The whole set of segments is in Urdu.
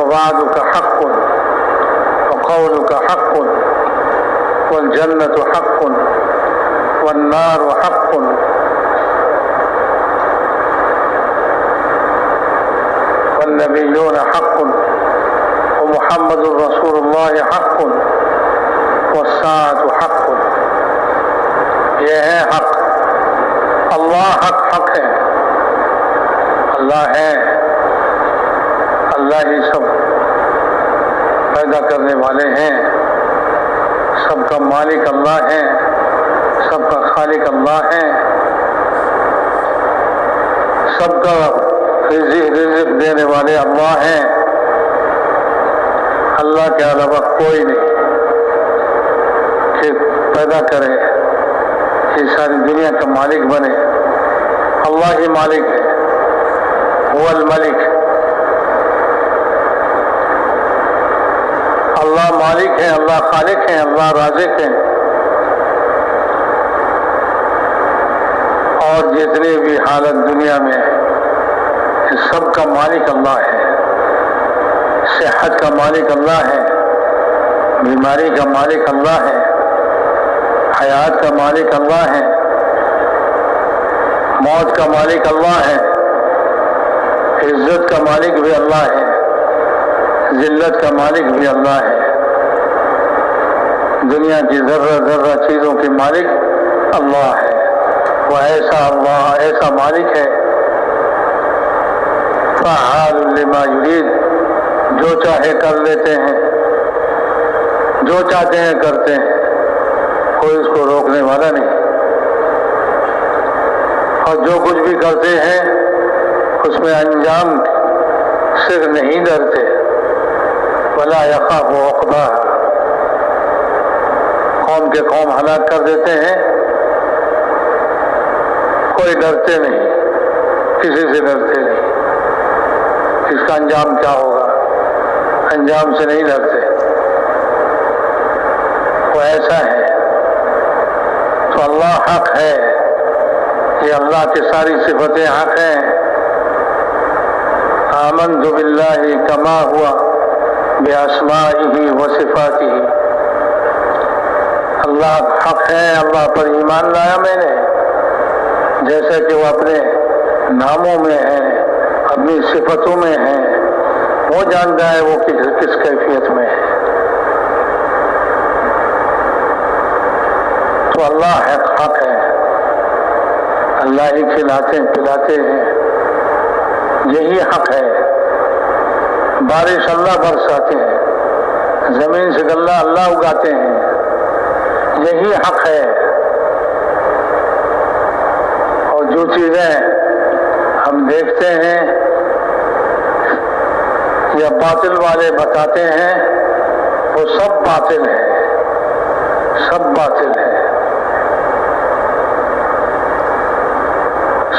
ووعدك حق وقولك حق والجنة حق والنار حق والنبيون حق ومحمد رسول الله حق والساعة حق. یہ ہے حق. اللہ حق ہے. اللہ ہے. اللہ ہی سب پیدا کرنے والے ہیں. سب کا مالک اللہ ہے. سب کا خالق اللہ ہے. سب کا رزق دینے والے اللہ ہیں. اللہ کے علاوہ کوئی نہیں کہ پیدا کرے یہ ساری دنیا کا مالک بنے. اللہ ہی مالک ہے. هو الملک. اللہ مالک ہے. اللہ خالق ہے. اللہ رازق ہے. اور جتنی بھی حالت دنیا میں ہے سب کا مالک اللہ ہے. صحت کا مالک اللہ ہے. بیماری کا مالک اللہ ہے. حیات کا مالک اللہ ہے. موت کا مالک اللہ ہے. عزت کا مالک بھی اللہ ہے. ذلت کا مالک بھی اللہ ہے. دنیا کی ذرہ ذرہ چیزوں کے مالک اللہ ہے. وہ ایسا اللہ ایسا مالک ہے. فعال لما یرید. جو چاہے کر لیتے ہیں. جو چاہتے ہیں کرتے ہیں. کوئی اس کو روکنے والا نہیں. اور جو کچھ بھی کرتے ہیں اس میں انجام سے نہیں ڈرتے. ولا یخاف عقباها. قوم کے قوم ہلاک کر دیتے ہیں. کوئی ڈرتے نہیں. کسی سے ڈرتے نہیں. اس کا انجام کیا ہوگا انجام سے نہیں ڈرتے. وہ ایسا ہے. تو اللہ حق ہے. یہ اللہ کی ساری صفتیں حق ہیں. آمنت باللہ کما ہوا باسمائہ وصفاتہ. اللہ حق ہے. اللہ پر ایمان لایا میں نے جیسا کہ وہ اپنے ناموں میں ہے اپنی صفتوں میں ہے. وہ جانتا ہے وہ کس کیفیت میں ہے. تو اللہ حق ہے. اللہ ہی کھلاتے پلاتے ہیں. یہی حق ہے. بارش اللہ برساتے ہیں. زمین سے غلہ اللہ اگاتے ہیں. یہی حق ہے. اور جو چیزیں ہم دیکھتے ہیں یا باطل والے بتاتے ہیں وہ سب باطل ہے. سب باطل ہے.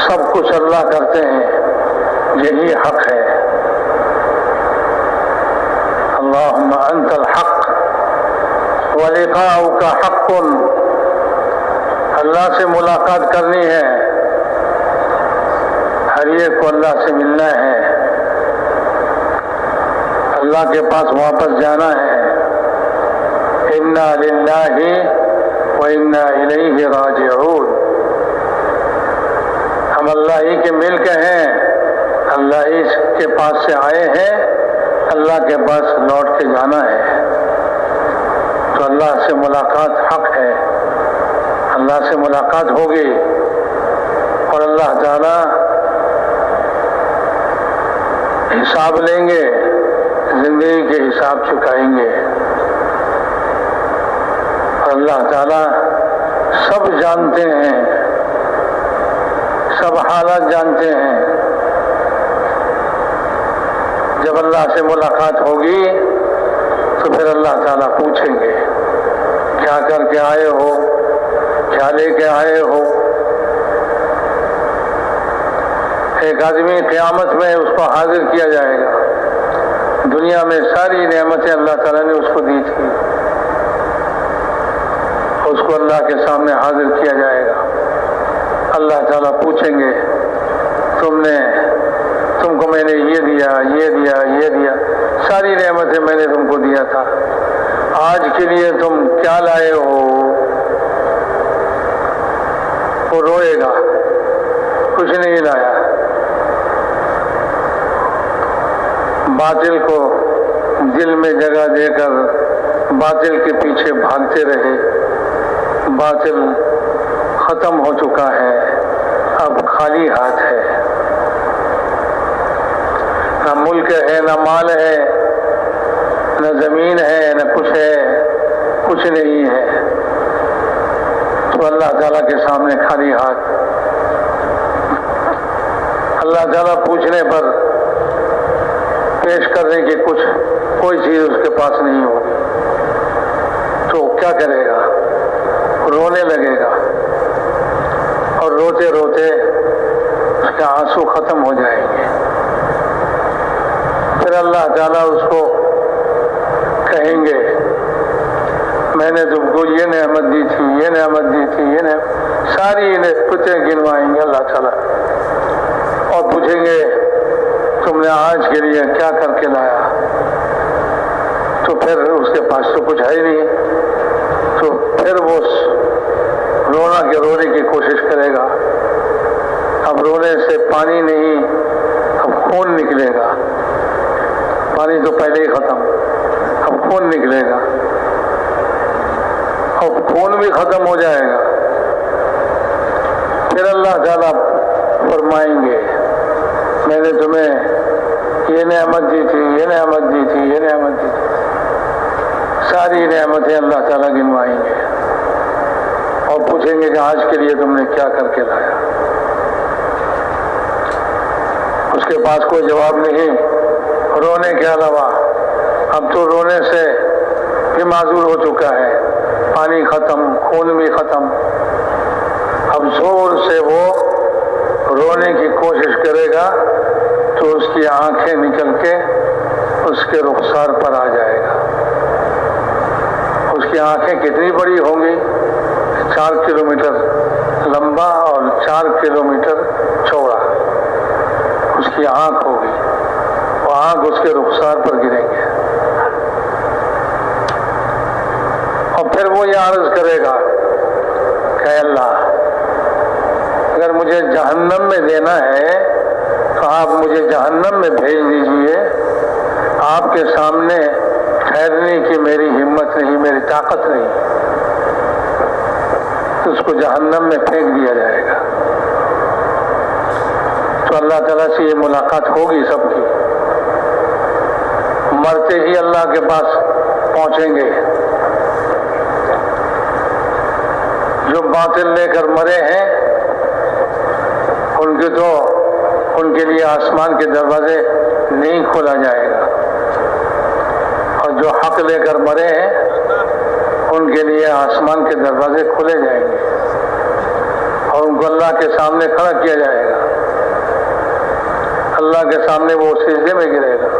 سب کچھ اللہ کرتے ہیں. یہی حق ہے. اللہم انت الحق ولقاؤک حق. اللہ سے ملاقات کرنی ہے. ہر ایک کو اللہ سے ملنا ہے. اللہ کے پاس واپس جانا ہے. انا للہ وانا الیہ راجعون. ہم اللہ ہی کے ملک ہیں. اللہ ہی کے پاس سے آئے ہیں. اللہ کے پاس لوٹ کے جانا ہے. تو اللہ سے ملاقات حق ہے. اللہ سے ملاقات ہوگی اور اللہ تعالی حساب لیں گے. زندگی کے حساب چکائیں گے. اور اللہ تعالی سب جانتے ہیں. سب حالات جانتے ہیں. جب اللہ سے ملاقات ہوگی تو پھر اللہ تعالیٰ پوچھیں گے کیا کر کے آئے ہو, کیا لے کے آئے ہو. ایک آدمی قیامت میں اس کو حاضر کیا جائے گا. دنیا میں ساری نعمتیں اللہ تعالیٰ نے اس کو دی تھی. اس کو اللہ کے سامنے حاضر کیا جائے گا. اللہ تعالیٰ پوچھیں گے تم کو میں نے یہ دیا, یہ دیا, یہ دیا. ساری نعمتیں میں نے تم کو دیا تھا، آج کے لیے تم کیا لائے ہو؟ وہ روئے گا، کچھ نہیں لایا، باطل کو دل میں جگہ دے کر باطل کے پیچھے بھاگتے رہے، باطل ختم ہو چکا ہے، اب خالی ہاتھ ہے، نہ ملک ہے، نہ مال ہے، نہ زمین ہے، نہ کچھ ہے، کچھ نہیں ہے، تو اللہ تعالیٰ کے سامنے خالی ہاتھ۔ اللہ تعالیٰ پوچھنے پر پیش کرنے کی کوئی چیز اس کے پاس نہیں ہوگی، تو کیا کرے گا؟ رونے لگے گا، اور روتے روتے اس کے آنسو ختم ہو جائیں گے۔ پھر اللہ تعالیٰ اس کو کہیں گے میں نے تم کو یہ نعمت دی تھی، یہ نعمت دی تھی، یہ نعمت، ساری نعمتیں گنوائیں گے اللہ تعالیٰ، اور پوچھیں گے تم نے آج کے لیے کیا کر کے لایا؟ تو پھر اس کے پاس تو کچھ ہے ہی نہیں، تو پھر وہ رونے کی کوشش کرے گا، اب رونے سے پانی نہیں، اب خون نکلے گا، پانی تو پہلے ہی ختم، اب خون نکلے گا، اور خون بھی ختم ہو جائے گا۔ پھر اللہ تعالیٰ فرمائیں گے میں نے تمہیں یہ نعمت دی تھی، یہ نعمت دی تھی، یہ نعمت دی تھی، ساری نعمتیں اللہ تعالیٰ گنوائیں گے، اور پوچھیں گے کہ آج کے لیے تم نے کیا کر کے لایا؟ اس کے پاس کوئی جواب نہیں، رونے کے علاوہ، اب تو رونے سے بھی معذور ہو چکا ہے، پانی ختم، خون بھی ختم، اب زور سے وہ رونے کی کوشش کرے گا تو اس کی آنکھیں نکل کے اس کے رخسار پر آ جائے گا۔ اس کی آنکھیں کتنی بڑی ہوں گی؟ 4 کلومیٹر لمبا اور 4 کلومیٹر چوڑا اس کی آنکھ ہوگی، وہ آنکھ اس کے رخسار پر گریں گے، اور پھر وہ یہ عرض کرے گا کہ اے اللہ اگر مجھے جہنم میں دینا ہے تو آپ مجھے جہنم میں بھیج دیجئے، آپ کے سامنے ٹھہرنے کی میری ہمت نہیں، میری طاقت نہیں، تو اس کو جہنم میں پھینک دیا جائے گا۔ تو اللہ تعالیٰ سے یہ ملاقات ہوگی سب کی، مرتے ہی اللہ کے پاس پہنچیں گے۔ جو باطل لے کر مرے ہیں ان کے لیے آسمان کے دروازے نہیں کھولا جائے گا، اور جو حق لے کر مرے ہیں ان کے لیے آسمان کے دروازے کھلے جائیں گے، اور ان کو اللہ کے سامنے کھڑا کیا جائے گا، اللہ کے سامنے وہ سجدے میں گرے گا۔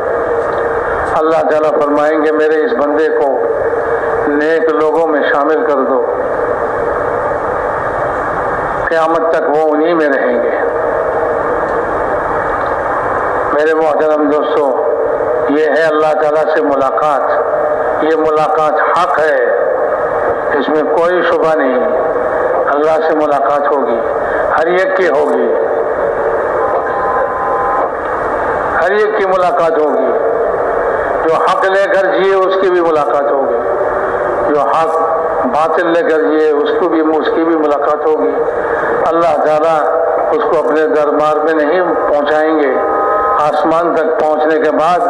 اللہ تعالیٰ فرمائیں گے میرے اس بندے کو نیک لوگوں میں شامل کر دو، قیامت تک وہ انہی میں رہیں گے۔ میرے محترم دوستو، یہ ہے اللہ تعالیٰ سے ملاقات، یہ ملاقات حق ہے، اس میں کوئی شبہ نہیں، اللہ سے ملاقات ہوگی، ہر ایک کی ہوگی، ہر ایک کی ملاقات ہوگی، جو حق لے کر جیے اس کی بھی ملاقات ہوگی، جو حق باطل لے کر جیے اس کی بھی ملاقات ہوگی۔ اللہ تعالیٰ اس کو اپنے دربار میں نہیں پہنچائیں گے، آسمان تک پہنچنے کے بعد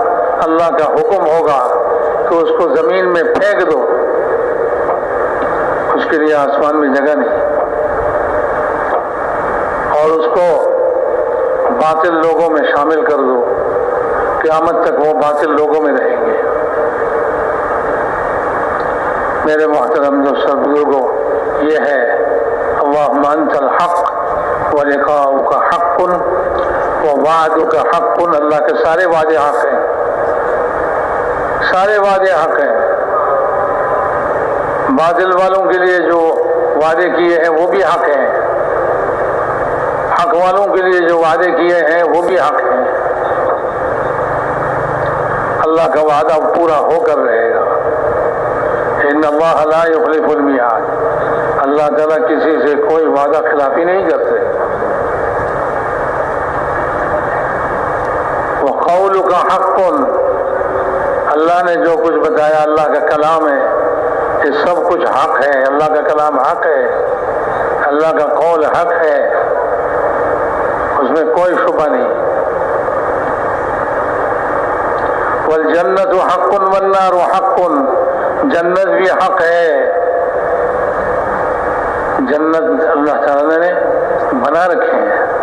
اللہ کا حکم ہوگا کہ اس کو زمین میں پھینک دو، اس کے لیے آسمان میں جگہ نہیں، اور اس کو باطل لوگوں میں شامل کر دو، قیامت تک وہ باطل لوگوں میں رہیں گے۔ میرے محترم دوستو بزرگوں، یہ ہے اللہم انت الحق ولقاؤک حق ووعدک حق، اللہ کے سارے وعدے حق ہیں، سارے وعدے حق ہیں، باطل والوں کے لیے جو وعدے کیے ہیں وہ بھی حق ہیں، حق والوں کے لیے جو وعدے کیے ہیں وہ بھی حق ہیں۔ اللہ کا وعدہ پورا ہو کر رہے گا۔ ان اللہ لا یخلف المیعاد، اللہ تعالیٰ کسی سے کوئی وعدہ خلافی نہیں کرتے۔ وقولک حق، اللہ نے جو کچھ بتایا اللہ کا کلام ہے، یہ سب کچھ حق ہے، اللہ کا کلام حق ہے، اللہ کا قول حق ہے، اس میں کوئی شبہ نہیں۔ والجنت حق والنار حق، جنت بھی حق ہے، جنت اللہ تعالیٰ نے بنا رکھے ہیں۔